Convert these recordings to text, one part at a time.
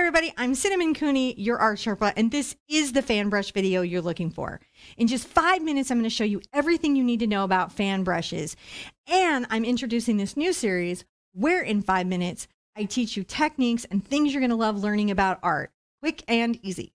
everybody, I'm Cinnamon Cooney, your Art Sherpa, and this is the fan brush video you're looking for. In just 5 minutes, I'm going to show you everything you need to know about fan brushes. And I'm introducing this new series where in 5 minutes, I teach you techniques and things you're going to love learning about art, quick and easy.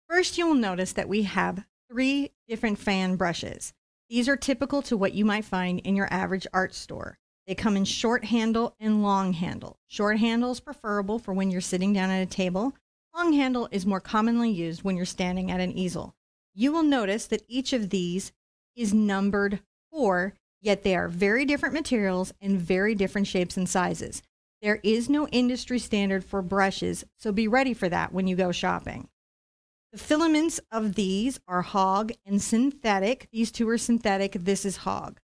First, you'll notice that we have 3 different fan brushes. These are typical to what you might find in your average art store. They come in short handle and long handle. Short handle is preferable for when you're sitting down at a table. Long handle is more commonly used when you're standing at an easel. You will notice that each of these is numbered 4, yet they are very different materials and very different shapes and sizes. There is no industry standard for brushes, so be ready for that when you go shopping. The filaments of these are hog and synthetic. These 2 are synthetic. This is hog.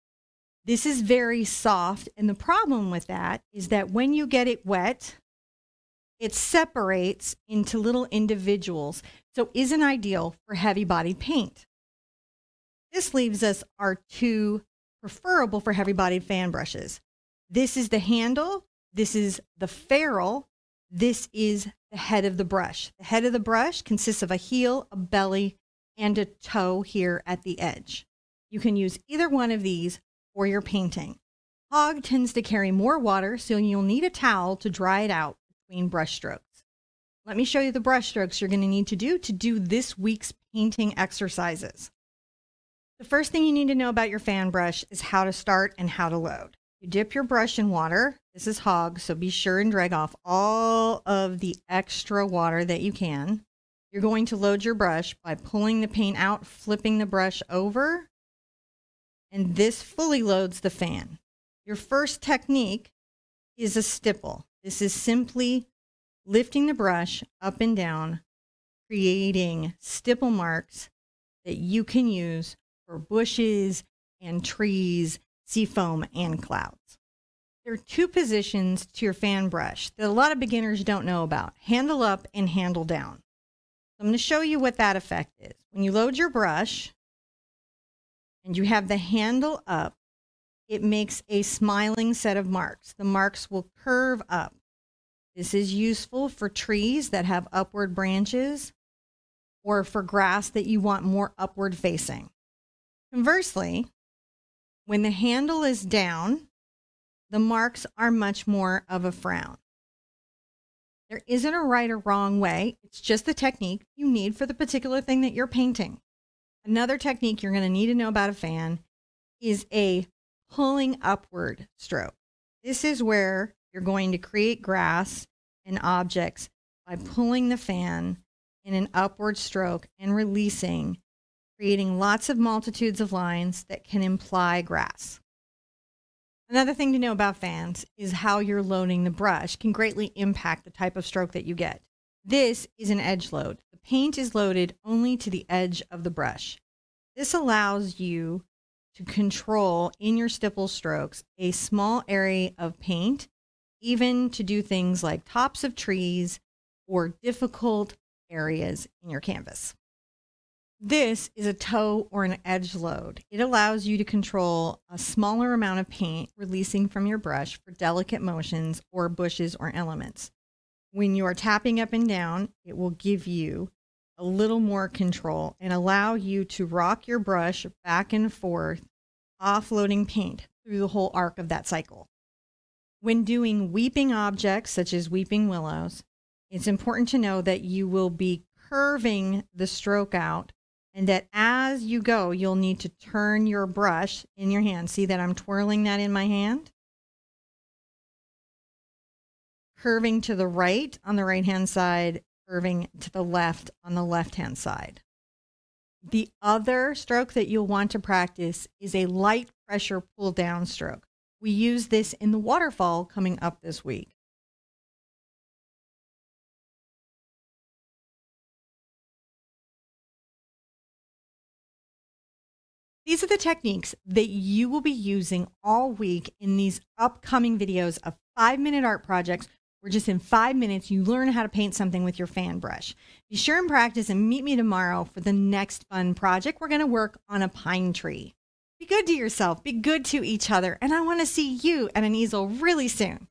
This is very soft, and the problem with that is that when you get it wet, it separates into little individuals, so isn't ideal for heavy-bodied paint. This leaves us our 2 preferable for heavy-bodied fan brushes. This is the handle, this is the ferrule, this is the head of the brush. The head of the brush consists of a heel, a belly, and a toe here at the edge. You can use either one of these for your painting. Hog tends to carry more water, so you'll need a towel to dry it out between brush strokes. Let me show you the brush strokes you're going to need to do this week's painting exercises. The first thing you need to know about your fan brush is how to start and how to load. You dip your brush in water. This is hog, so be sure and drag off all of the extra water that you can. You're going to load your brush by pulling the paint out, flipping the brush over, and this fully loads the fan. Your first technique is a stipple. This is simply lifting the brush up and down, creating stipple marks that you can use for bushes and trees, sea foam, and clouds. There are 2 positions to your fan brush that a lot of beginners don't know about: handle up and handle down. I'm going to show you what that effect is. When you load your brush, and you have the handle up, it makes a smiling set of marks. The marks will curve up. This is useful for trees that have upward branches or for grass that you want more upward facing. Conversely, when the handle is down, the marks are much more of a frown. There isn't a right or wrong way. It's just the technique you need for the particular thing that you're painting. Another technique you're going to need to know about a fan is a pulling upward stroke. This is where you're going to create grass and objects by pulling the fan in an upward stroke and releasing, creating lots of multitudes of lines that can imply grass. Another thing to know about fans is how you're loading the brush can greatly impact the type of stroke that you get. This is an edge load. The paint is loaded only to the edge of the brush. This allows you to control in your stipple strokes a small area of paint, even to do things like tops of trees or difficult areas in your canvas. This is a toe or an edge load. It allows you to control a smaller amount of paint releasing from your brush for delicate motions or bushes or elements. When you are tapping up and down, it will give you a little more control and allow you to rock your brush back and forth, offloading paint through the whole arc of that cycle. When doing weeping objects, such as weeping willows, it's important to know that you will be curving the stroke out and that as you go, you'll need to turn your brush in your hand. See that I'm twirling that in my hand? Curving to the right on the right-hand side, curving to the left on the left-hand side. The other stroke that you'll want to practice is a light pressure pull-down stroke. We use this in the waterfall coming up this week. These are the techniques that you will be using all week in these upcoming videos of 5-minute art projects where just in 5 minutes you learn how to paint something with your fan brush. Be sure and practice and meet me tomorrow for the next fun project. We're going to work on a pine tree. Be good to yourself, be good to each other, and I want to see you at an easel really soon.